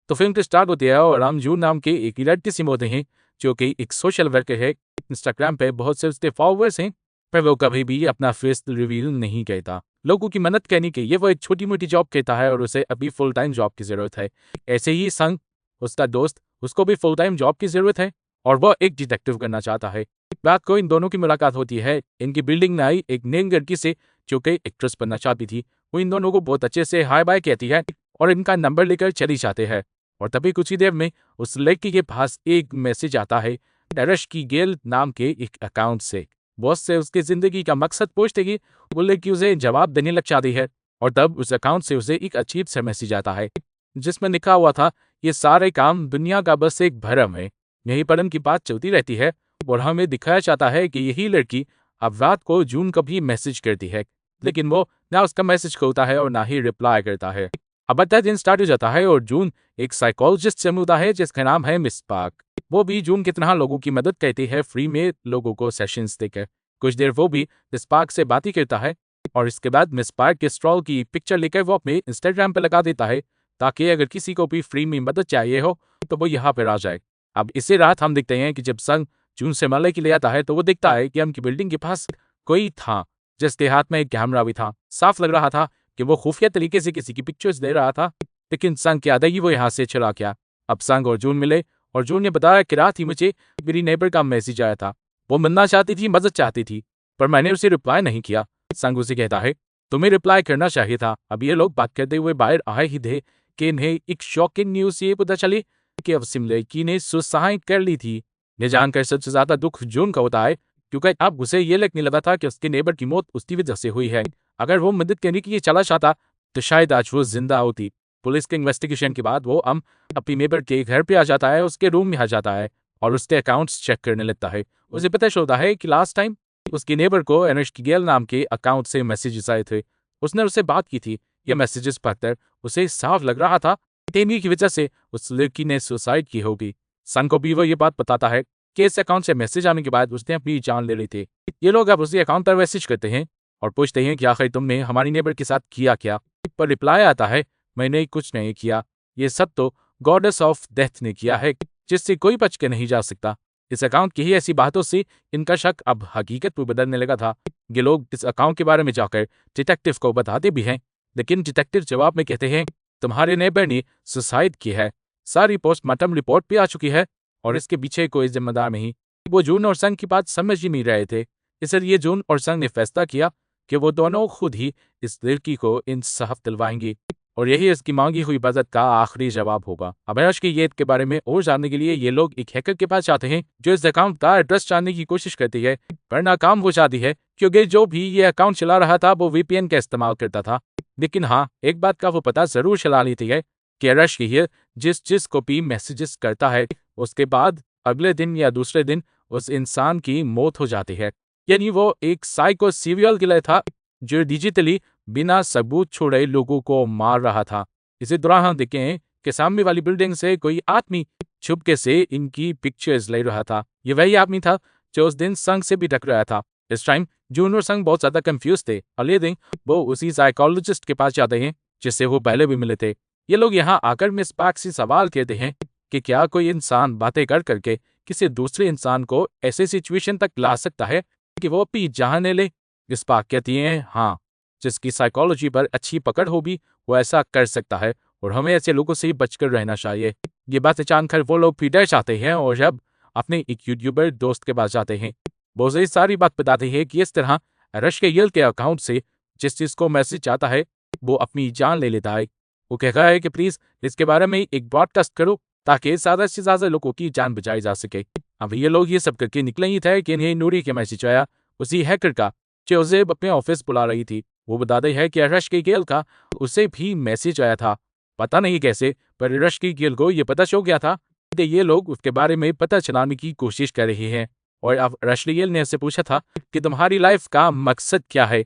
तो फिल्म तो स्टार्ट होती है और हम जून नाम के एक लड़की से मिलते हैं जो कि एक सोशल वर्कर है। इंस्टाग्राम पे बहुत से उसके फॉलोअर्स हैं, पर वो कभी भी अपना फेस रिवील नहीं करता। लोगों की मदद करने के लिए वो एक छोटी मोटी जॉब करता है और उसे अभी फुल टाइम जॉब की जरूरत है। ऐसे ही संग उसका दोस्त, उसको भी फुल टाइम जॉब की जरूरत है और वह एक डिटेक्टिव करना चाहता है। रात को इन दोनों की मुलाकात होती है इनकी बिल्डिंग में आई एक नई लड़की से जो कि एक्ट्रेस बनना चाहती थी। वो इन दोनों को बहुत अच्छे से हाय बाय कहती है और इनका नंबर लेकर चली जाते हैं। और तभी कुछ ही देर में उस लड़की के पास एक मैसेज आता है डरश की गेल नाम के एक अकाउंट से। बॉस से उसकी जिंदगी का मकसद पूछते ही वो लड़की उसे जवाब देने लग जाती है और तब उस अकाउंट से उसे एक अजीब सा मैसेज आता है जिसमें लिखा हुआ था ये सारे काम दुनिया का बस एक भ्रम है। यही पर की बात चलती रहती है और हमें दिखाया जाता है कि यही लड़की अब रात को जून को भी मैसेज करती है, लेकिन वो ना उसका मैसेज खोलता है और ना ही रिप्लाई करता है। अब अगला दिन स्टार्ट हो जाता है और जून एक साइकोलॉजिस्ट से मिलता है जिसका नाम है मिस पार्क। वो भी जून की तरह लोगों की मदद करती है फ्री में लोगों को सेशंस देकर। कुछ देर वो भी मिस पार्क से बात ही करता है और इसके बाद मिस पार्क के स्ट्रॉल की पिक्चर लेकर वो अपने इंस्टाग्राम पर लगा देता है ताकि अगर किसी को भी फ्री में मदद चाहिए हो तो वो यहाँ पर आ जाए। अब इसी रात हम देखते हैं कि जब संग जून से मिलने के लिए आता है तो वो देखता है कि उनकी बिल्डिंग के पास कोई था जिसके हाथ में एक कैमरा भी था। साफ लग रहा था कि वो खुफिया तरीके से किसी की पिक्चर्स ले रहा था, लेकिन संग के आधा ही वो यहाँ से चला गया। अब संग और जून मिले और जून ने बताया कि रात ही मुझे मेरी नेबर का मैसेज आया था। वो मिलना चाहती थी, मदद चाहती थी, पर मैंने उसे रिप्लाई नहीं किया। संग उसे कहता है तुम्हें रिप्लाई करना चाहिए था। अब ये लोग बात करते हुए बाहर आए ही थे कि इन्हें एक शॉकिंग न्यूज ये पता चली कि अब सिम लड़की ने सुसाइड कर ली थी। ये जानकर सबसे ज्यादा दुख जून का होता है क्योंकि अब उसे ये लगने लगा था कि उसके नेबर की मौत उसकी वजह से हुई है। अगर वो मदद करने के लिए चला जाता तो शायद आज वो जिंदा होती। पुलिस के इन्वेस्टिगेशन के बाद वो अपनी नेबर के घर पे आ जाता है, उसके रूम में आ जाता है और उसके अकाउंट्स चेक करने लगता है। उसे पता चलता है कि लास्ट टाइम उसकी नेबर को एनर्जी गेल नाम के अकाउंट से मैसेजेस आए थे। उसने उससे बात की थी। ये मैसेजेस पढ़कर उसे साफ लग रहा था तेमी की वजह से उस लड़की ने सुसाइड की होगी। सन को भी वो ये बात बताता है कि इस अकाउंट से मैसेज आने के बाद उसने अपनी जान ले ली थी। ये लोग अब उसी अकाउंट पर मैसेज करते हैं और पूछते हैं कि आखिर तुमने हमारी नेबर के साथ किया क्या। पर रिप्लाई आता है मैंने कुछ नहीं किया, ये सब तो गॉडेस ऑफ डेथ ने किया है जिससे कोई बच के नहीं जा सकता। इस अकाउंट की ही ऐसी बातों से इनका शक अब हकीकत में बदलने लगा था। ये लोग इस अकाउंट के बारे में जाकर डिटेक्टिव को बताते भी हैं, लेकिन डिटेक्टिव जवाब में कहते हैं तुम्हारे नेबर ने सुसाइड की है, सारी पोस्टमार्टम रिपोर्ट भी आ चुकी है और इसके पीछे कोई जिम्मेदार नहीं। वो जून और संग की बात समझ ही नहीं रहे थे, इसलिए जून और संग ने फैसला किया कि वो दोनों खुद ही इस लड़की को इंसाफ दिलवाएंगे और यही इसकी मांगी हुई मदद का आखिरी जवाब होगा। अविनाश की येद के बारे में और जानने के लिए ये लोग एक हैकर के पास जाते हैं जो इस अकाउंट का एड्रेस जानने की कोशिश करती है, पर नाकाम हो जाती है क्योंकि जो भी ये अकाउंट चला रहा था वो वीपीएन का इस्तेमाल करता था। लेकिन हाँ, एक बात का वो पता जरूर चला लेती है कि रश की ये जिस को भी मैसेजेस करता है उसके बाद अगले दिन या दूसरे दिन उस इंसान की मौत हो जाती है। यानी वो एक साइको सीरियल किलर था जो डिजिटली बिना सबूत छोड़े लोगों को मार रहा था। इसी दौरान हम देखें कि सामने वाली बिल्डिंग से कोई आदमी छुपके से इनकी पिक्चर्स ले रहा था। ये वही आदमी था जो उस दिन संग से भी टकराया था। इस टाइम जून और संग बहुत ज्यादा कंफ्यूज थे। अगले दिन वो उसी साइकोलॉजिस्ट के पास जाते हैं जिससे वो पहले भी मिले थे। ये लोग यहाँ आकर मिस पार्क से सवाल करते हैं कि क्या कोई इंसान बातें कर करके किसी दूसरे इंसान को ऐसे सिचुएशन तक ला सकता है कि वो अपनी जान ले ले। मिस पार्क कहती है हाँ, जिसकी साइकोलॉजी पर अच्छी पकड़ होगी वो ऐसा कर सकता है और हमें ऐसे लोगों से ही बचकर रहना चाहिए। ये बातें जानकर वो लोग भी डर जाते हैं और जब अपने एक यूट्यूबर दोस्त के पास जाते हैं वो उसे सारी बात बताते हैं कि इस तरह रश के यल के अकाउंट से जिस चीज को मैसेज आता है वो अपनी जान ले लेता है। वो कहता है कि प्लीज इसके बारे में एक ब्रॉडकास्ट करो ताकि ज्यादा से ज्यादा लोगों की जान बचाई जा सके। अब ये लोग ये सब करके निकले ही थे कि इन्हें नूरी के मैसेज आया उसी हैकर का जो उसे अपने ऑफिस बुला रही थी। वो बताते हैं कि रश की गेल का उसे भी मैसेज आया था, पता नहीं कैसे, पर रश की गेल को ये पता चल गया था कि ये लोग उसके बारे में पता चलाने की कोशिश कर रहे हैं। और अब रश गेल ने उससे पूछा था कि तुम्हारी लाइफ का मकसद क्या है।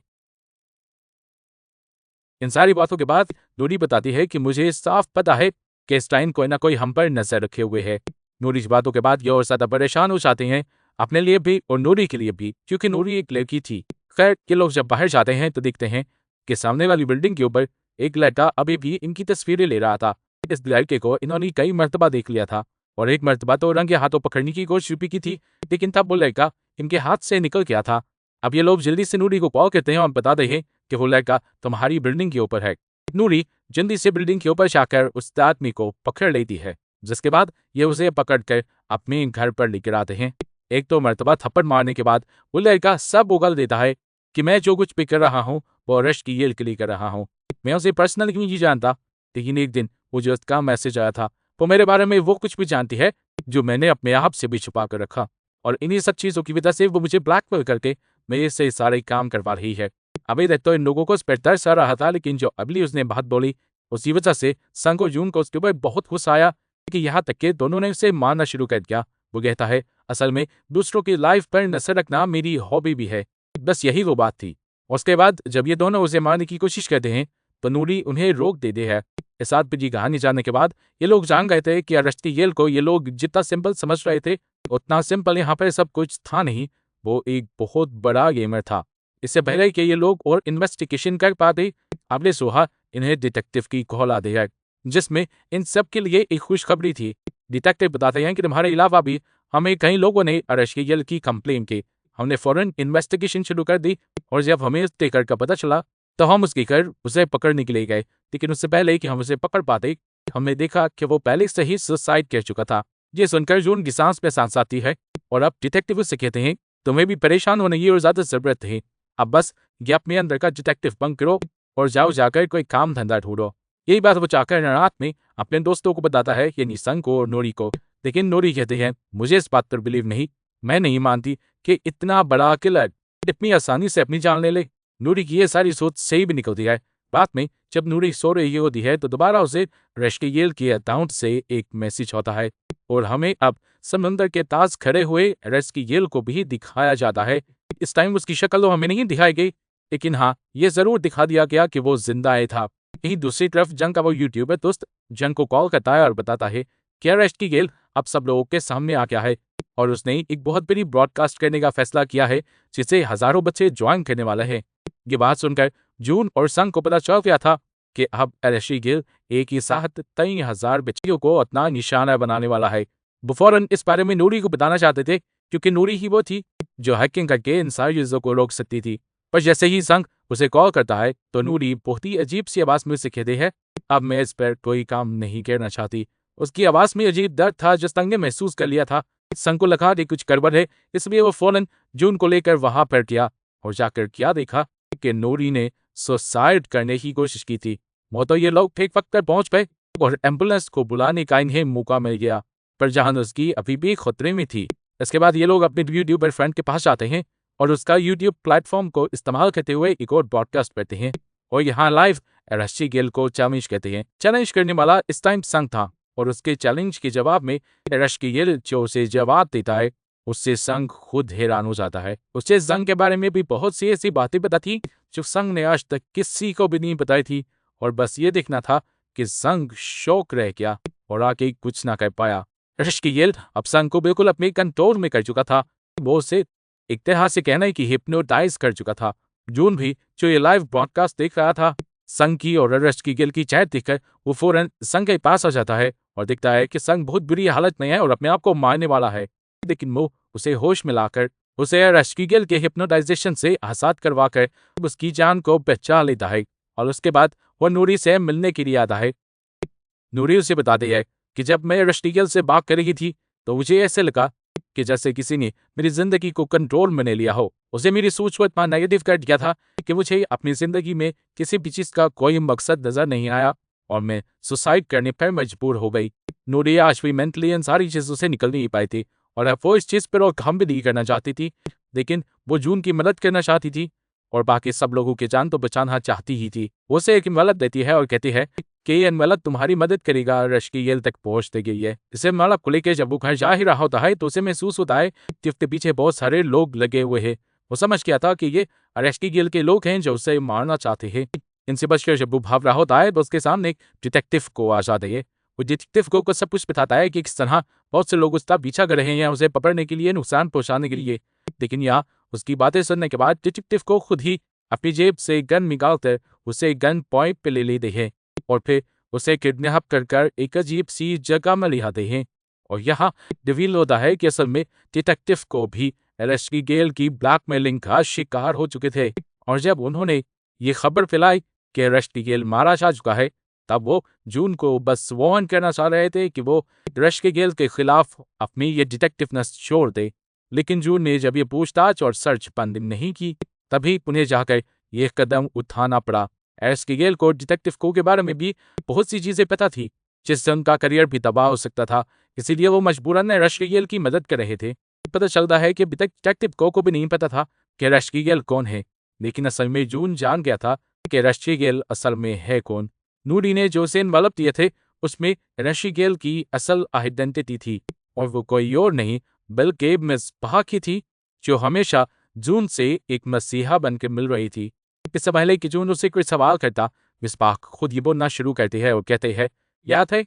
इन सारी बातों के बाद नूरी बताती है कि मुझे साफ पता है कि इस टाइम कोई ना कोई हम पर नजर रखे हुए है। नूरी इस बातों के बाद ये और ज्यादा परेशान हो जाते हैं, अपने लिए भी और नूरी के लिए भी, क्योंकि नूरी एक लड़की थी। खैर ये लोग जब बाहर जाते हैं तो देखते हैं कि सामने वाली बिल्डिंग के ऊपर एक लड़का अभी भी इनकी तस्वीरें ले रहा था। इस लड़के को इन्होंने कई मर्तबा देख लिया था और एक मर्तबा तो रंगे हाथों पकड़ने की कोशिश भी की थी, लेकिन तब वो लड़का इनके हाथ से निकल गया था। अब ये लोग जल्दी से नूरी को कॉल करते हैं और बता रहे हैं कि वो लड़का तुम्हारी बिल्डिंग के ऊपर है। नूरी जल्दी से बिल्डिंग के ऊपर जाकर उस आदमी को पकड़ लेती है, जिसके बाद ये उसे पकड़कर अपने घर पर लेकर आते हैं। एक तो मर्तबा थप्पड़ मारने के बाद वो लड़का सब उगल देता है कि मैं जो कुछ भी कर रहा हूँ वो रश की येल के लिए कर रहा हूँ, मैं उसे पर्सनली नहीं जानता। लेकिन एक दिन मुझे उसका मैसेज आया था, वो मेरे बारे में वो कुछ भी जानती है जो मैंने अपने आप से भी छुपा कर रखा, और इन्हीं सब चीज़ों की वजह से वो मुझे ब्लैकमेल करके मेरे से सारे काम करवा रही है। अभी तक तो इन लोगों को उस पर तरस आ रहा था, लेकिन जो अगली उसने बात बोली उसी वजह से संग और जून को उसके ऊपर बहुत गुस्सा आया कि यहाँ तक कि दोनों ने उसे मारना शुरू कर दिया। वो कहता है असल में दूसरों की लाइफ पर नजर रखना मेरी हॉबी भी है, बस यही वो बात थी। उसके बाद जब ये दोनों उसे मारने की कोशिश करते हैं तो नूरी उन्हें रोक देते हैं। इस आदमी की कहानी जानने के बाद ये लोग जान गए थे कि अरश्ती येल को ये लोग जितना सिंपल समझ रहे थे उतना सिंपल यहाँ पर सब कुछ था नहीं, वो एक बहुत बड़ा गेमर था। इससे पहले कि ये लोग और इन्वेस्टिगेशन कर पाते, अगले सुबह इन्हें डिटेक्टिव की कॉल आती है, जिसमें इन सब के लिए एक खुशखबरी थी। डिटेक्टिव बताते हैं कि तुम्हारे अलावा भी हमें कई लोगों ने अरश्ती येल की कंप्लेन की। हमने फौरन इन्वेस्टिगेशन शुरू कर दी और जब हमें उस टेकर का पता चला तो हम उसके घर उसे पकड़ने के लिए गए, लेकिन उससे पहले कि हम उसे पकड़ पाते हमने देखा कि वो पहले से ही सुसाइड कर चुका था। ये सुनकर जून की सांस पे सांस आती है और अब डिटेक्टिव उससे कहते हैं तुम्हें भी परेशान होने की और ज्यादा जरूरत है, अब बस ये अपने अंदर का डिटेक्टिव बंक करो और जाओ जाकर कोई काम धंधा ढूंढो। यही बात वो चाकर रात में अपने दोस्तों को बताता है, ये निसंग को और नोरी को। लेकिन नोरी कहते हैं मुझे इस बात पर बिलीव नहीं, मैं नहीं मानती कि इतना बड़ा किलर इतनी आसानी से अपनी जान ले ले। नूरी की ये सारी सोच सही भी निकलती है। रात में जब नूरी सो रही होती है तो दोबारा उसे रेस्टियल के अकाउंट से एक मैसेज होता है और हमें अब समुद्र के पास खड़े हुए रेस्टियल को भी दिखाया जाता है। इस टाइम उसकी शक्ल तो हमें नहीं दिखाई गई, लेकिन हाँ ये जरूर दिखा दिया गया कि वो जिंदा है था। यही दूसरी तरफ जंग का वो यूट्यूबर दोस्त जंग को कॉल करता है और बताता है कि रेस्टियल अब सब लोगों के सामने आ गया है और उसने एक बहुत बड़ी ब्रॉडकास्ट करने का फैसला किया है जिसे हजारों बच्चे ज्वाइन करने वाले हैं। ये बात सुनकर जून और संग को पता चल गया था कि अब रेस्टियल एक ही साथ 3,000 बच्चियों को अपना निशाना बनाने वाला है। वो फौरन इस बारे में नूरी को बताना चाहते थे क्योंकि नूरी ही वो थी जो हैकिंग करके इन सारी चीजों को रोक सकती थी। पर जैसे ही संग उसे कॉल करता है तो नूरी बहुत ही अजीब सी आवाज में उसे कहती है अब मैं इस पर कोई काम नहीं करना चाहती। उसकी आवाज में अजीब दर्द था जो संग ने महसूस कर लिया था। संग को लगा कि कुछ गड़बड़ है, इसलिए वो फौरन जून को लेकर वहां पर गया और जाकर क्या देखा कि नूरी ने सुसाइड करने की कोशिश की थी। वो तो ये लोग ठीक वक्त पर पहुंच गए और एम्बुलेंस को बुलाने का इन्हें मौका मिल गया, पर जहां उसकी अभी भी खतरे में थी। इसके बाद ये लोग अपने यूट्यूबर फ्रेंड के पास जाते हैं और उसका यूट्यूब प्लेटफॉर्म को इस्तेमाल करते हुए एक और ब्रॉडकास्ट करते हैं और यहाँ लाइव रेस्टियल को चैलेंज कहते हैं। चैलेंज करने वाला इस टाइम संग था और उसके चैलेंज के जवाब में रेस्टियल जो उसे जवाब देता है उससे संग खुद हैरान हो जाता है। उसे संग के बारे में भी बहुत सी ऐसी बातें पता थी जो संग ने आज तक किसी को भी नहीं बताई थी और बस ये देखना था कि संग शौक रह गया और आके कुछ ना कर पाया। रेस्टियल अब संग को बिल्कुल अपने कंट्रोल में कर चुका था। वो उसे एक तरह से कहना है कि हिप्नोटाइज कर चुका था। जून भी जो ये लाइव ब्रॉडकास्ट देख रहा था संग की और रेस्टियल की चैट देखकर वो फौरन संग के पास आ जाता है और दिखता है कि संग बहुत बुरी हालत में है और अपने आप को मारने वाला है, लेकिन वो उसे होश में लाकर उसे रेस्टियल के हिप्नोटाइजेशन से आजाद करवाकर उसकी जान को बचा लेता है और उसके बाद वो नूरी से मिलने के लिए आता है। नूरी उसे बताती है कि जब मैं रेस्टियल से बात कर रही थी तो मुझे ऐसे लगा कि जैसे किसी ने मेरी जिंदगी को कंट्रोल में ले लिया हो। उसे मेरी सोच को इतना नेगेटिव कर दिया था कि मुझे अपनी जिंदगी में किसी भी चीज का कोई मकसद नजर नहीं आया और मैं सुसाइड करने पर मजबूर हो गई। नूरी आज भी मेंटली इन सारी चीजों से निकल नहीं पाई थी और अब वो इस चीज पर और काम भी नहीं करना चाहती थी, लेकिन वो जून की मदद करना चाहती थी और बाकी सब लोगों की जान तो बचाना चाहती ही थी। वो उसे एक इमारत देती है और कहती है कि ये इमारत तुम्हारी मदद करेगा रेस्टियल तक पहुंचते गई है। इसे इमारत को लेकर जब वो घर जा ही रहा होता है तो उसे महसूस होता है कि उसके पीछे बहुत सारे लोग लगे हुए हैं। वो समझ गया था कि ये रेस्टियल के लोग हैं जो उसे मारना चाहते हैं। इनसे बचकर जब वो भाग रहा होता है तो उसके सामने एक डिटेक्टिव को आ जाते हैं। वो डिटेक्टिव को सब कुछ बताता है कि किस तरह बहुत से लोग उसका पीछा कर रहे हैं उसे पकड़ने के लिए, नुकसान पहुंचाने के लिए। लेकिन यहाँ उसकी बातें सुनने के बाद डिटेक्टिव को खुद ही अपनी जेब से गन निकालकर उसे गन पॉइंट पे ले लेते हैं और फिर उसे किडनैप कर एक अजीब सी जगह में ले आते हैं और यहाँ रिवील होता है कि असल में डिटेक्टिव को भी एरस्टी गेल की ब्लैकमेलिंग का शिकार हो चुके थे। और जब उन्होंने ये खबर फैलाई कि एरस्टी गेल मारा जा चुका है, तब वो जून को बस वार्न करना चाह रहे थे कि वो एरस्टी गेल के खिलाफ अपनी ये डिटेक्टिवनेस छोड़ दे। लेकिन जून ने जब ये पूछताछ और सर्च बंद नहीं की, तभी उन्हें जाकर यह कदम उठाना पड़ा। एरस्टी गेल को डिटेक्टिव को के बारे में भी बहुत सी चीजें पता थी, जिससे उनका करियर भी तबाह हो सकता था। इसीलिए वो मजबूरन एरस्टी गेल की मदद कर रहे थे। पता चलता है कि डिटेक्टिव को भी नहीं पता था कि एरस्टी गेल कौन है, लेकिन असल में जून जान गया था कि एरस्टी गेल असल में है कौन। नूरी ने जो सीन डेवलप दिए थे उसमें एरस्टी गेल की असल आइडेंटिटी थी और वो कोई और नहीं बल्कि मिसबाह की थी, जो हमेशा जून से एक मसीहा बनकर मिल रही थी। इससे पहले कि जून उससे कोई सवाल करता, मिसबाह खुद ये बोलना शुरू करते हैं और कहते हैं, याद है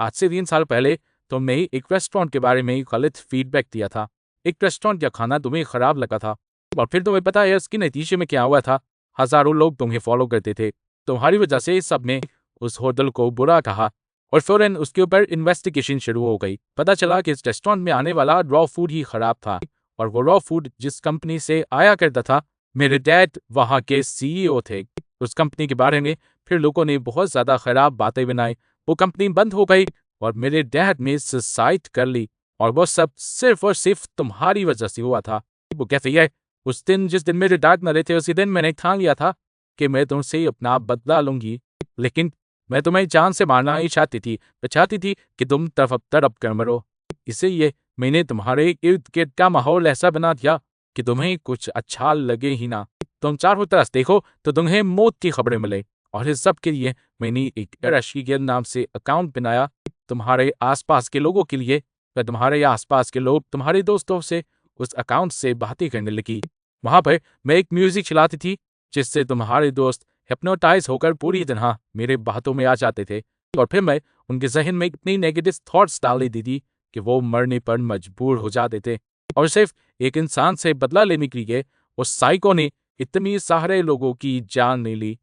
आज से 3 साल पहले तुमने एक रेस्टोरेंट के बारे में गलत फीडबैक दिया था। एक रेस्टोरेंट का खाना तुम्हें खराब लगा था और फिर तुम्हें पता है इसके नतीजे में क्या हुआ था। हजारों लोग तुम्हें फॉलो करते थे। तुम्हारी वजह से सब ने उस होटल को बुरा कहा और फौरन उसके ऊपर इन्वेस्टिगेशन शुरू हो गई। पता चला कि इस रेस्टोरेंट में आने वाला रॉ फूड ही खराब था और वो रॉ फूड जिस कंपनी से आया करता था, मेरे डैड वहाँ के सीईओ थे। उस कंपनी के बारे में फिर लोगों ने बहुत ज्यादा खराब बातें बनाई। वो कंपनी बंद हो गई और मेरे डैड ने सुसाइड कर ली और वो सब सिर्फ और सिर्फ तुम्हारी वजह से हुआ था। वो कहती है, उस दिन जिस दिन मेरे डैड मरे थे उसी दिन मैंने ठान लिया था कि मैं तुमसे अपना बदला लूंगी, लेकिन मैं तुम्हें जान से मारना ही चाहती थी। मैं चाहती थी कि तुम तड़प कर मरो। इसलिए मैंने तुम्हारे इर्द गिर्द का माहौल ऐसा बना दिया कि तुम्हें कुछ अच्छा लगे ही ना। तुम चारों तरफ देखो तो तुम्हें मौत की खबरें मिले और इस सब के लिए मैंने एक एरस्टी गेल नाम से अकाउंट बनाया तुम्हारे आसपास के लोगों के लिए। तुम्हारे आसपास के लोग तुम्हारे दोस्तों से उस अकाउंट से बातें करने लगी। वहां पर मैं एक म्यूजिक चलाती थी जिससे तुम्हारे दोस्त हिप्नोटाइज होकर पूरी तरह मेरे बातों में आ जाते थे और फिर मैं उनके जहन में इतनी नेगेटिव थॉट्स डाल देती थी कि वो मरने पर मजबूर हो जाते थे। और सिर्फ एक इंसान से बदला लेने के लिए उस साइको ने इतनी सारे लोगों की जान ले ली।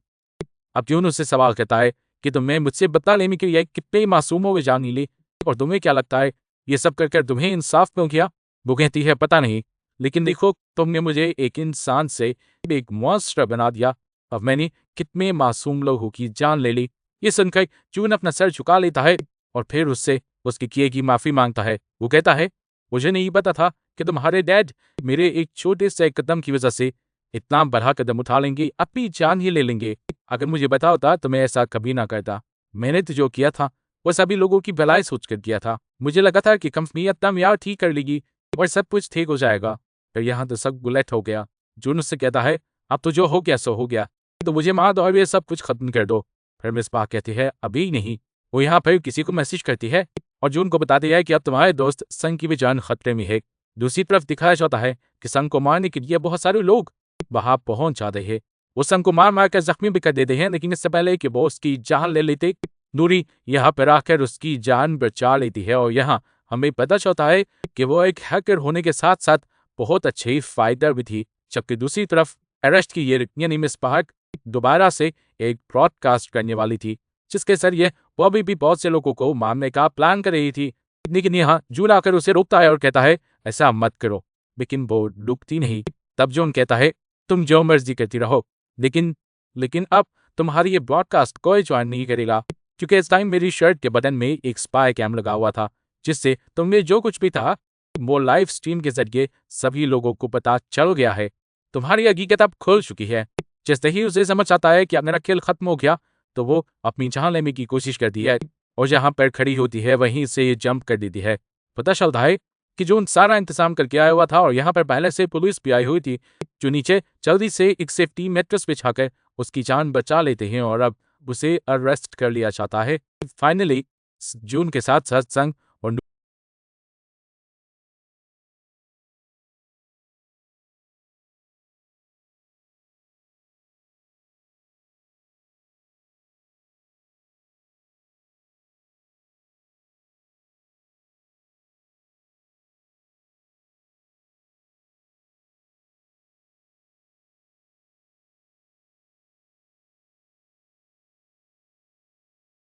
अब जून उससे सवाल करता है कि तुम्हें मुझसे बदला लेने के लिए कितने मासूमों की जान ले ली और तुम्हें क्या लगता है ये सब कर तुम्हें इंसाफ क्यों किया? वो कहती है, पता नहीं, लेकिन देखो तुमने मुझे एक इंसान से एक मॉन्स्टर बना दिया। अब मैंने कितने मासूम लोगों की जान ले ली। ये सुनकर जून अपना सर झुका लेता है और फिर उससे उसके किए की माफी मांगता है। वो कहता है, मुझे नहीं पता था कि तुम्हारे डैड मेरे एक छोटे से कदम की वजह से इतना बड़ा कदम उठा लेंगे, अपनी जान ही ले लेंगे। अगर मुझे पता होता तो मैं ऐसा कभी ना करता। मैंने तो जो किया था वो सभी लोगों की भलाई सोच कर किया था। मुझे लगा था कि कंपनी अपना म्यार ठीक कर लेगी और सब कुछ ठीक हो जाएगा। फिर यहाँ तो सब गुलेट हो गया। जून उससे कहता है, अब तो जो हो गया सो हो गया, तो मुझे मार दो और ये सब कुछ खत्म कर दो। फिर मिसबाह कहती है, अभी नहीं। वो यहाँ पर किसी को मैसेज करती है और जून को बताती है कि अब तुम्हारे दोस्त संग की भी जान खतरे में है। दूसरी तरफ दिखाया जाता है कि संग को मारने के लिए बहुत सारे लोग वहां पहुंच जाते हैं। वो संग को मार कर जख्मी भी कर देते हैं, लेकिन इससे पहले कि वो उसकी जान ले लेते, नूरी यहाँ पर आकर उसकी जान बचा लेती है। और यहाँ हमें पता चलता है कि वो एक हैकर होने के साथ साथ बहुत अच्छी फाइटर भी थी। जबकि दूसरी तरफ अरेस्ट की ये यानी मिसबाह दोबारा से एक ब्रॉडकास्ट करने वाली थी, जिसके जरिए वो अभी भी बहुत से लोगों को मारने का प्लान कर रही थी। लेकिन यहाँ जून आकर उसे रोकता है और कहता है, ऐसा मत करो, लेकिन वो रुकती नहीं। तब जून कहता है, तुम जो मर्जी करती रहो, लेकिन अब तुम्हारी ये ब्रॉडकास्ट कोई ज्वाइन नहीं करेगा, क्योंकि इस टाइम मेरी शर्ट के बटन में एक स्पाई कैम लगा हुआ था, जिससे तुम्हें जो कुछ भी था वो लाइव स्ट्रीम के जरिए सभी लोगों को पता चल गया है। तुम्हारी हकीकत अब खुल चुकी है। जैसे ही उसे समझ आता है कि मेरा खेल खत्म हो गया, तो वो अपनी जान लेने की कोशिश करती है और जहां पर खड़ी होती है वहीं से ये जंप कर देती है। पता चलता है कि जून सारा इंतजाम करके आया हुआ था और यहाँ पर पहले से पुलिस भी आई हुई थी, जो नीचे जल्दी से एक सेफ्टी मैट्रेस बिछाकर उसकी जान बचा लेते हैं और अब उसे अरेस्ट कर लिया जाता है। फाइनली जून के साथ साथ संग